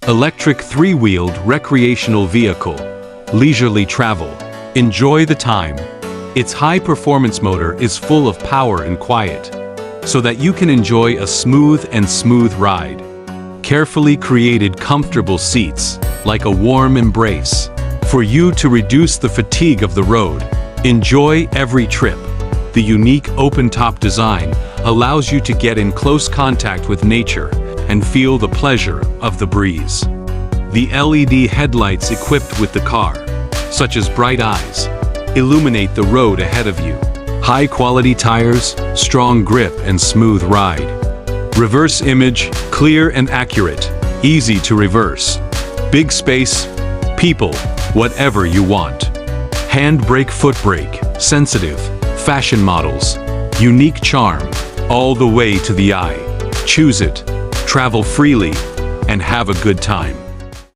Electric three-wheeled recreational vehicle. Leisurely travel. Enjoy the time. Its high-performance motor is full of power and quiet, so that you can enjoy a smooth ride. Carefully created comfortable seats, like a warm embrace, for you to reduce the fatigue of the road. Enjoy every trip. The unique open-top design allows you to get in close contact with nature and feel the pleasure of the breeze. The LED headlights equipped with the car, such as bright eyes, illuminate the road ahead of you. High-quality tires, strong grip and smooth ride. Reverse image, clear and accurate, easy to reverse. Big space, people, whatever you want. Handbrake, foot brake, sensitive, fashion models, unique charm, all the way to the eye. Choose it, travel freely, and have a good time.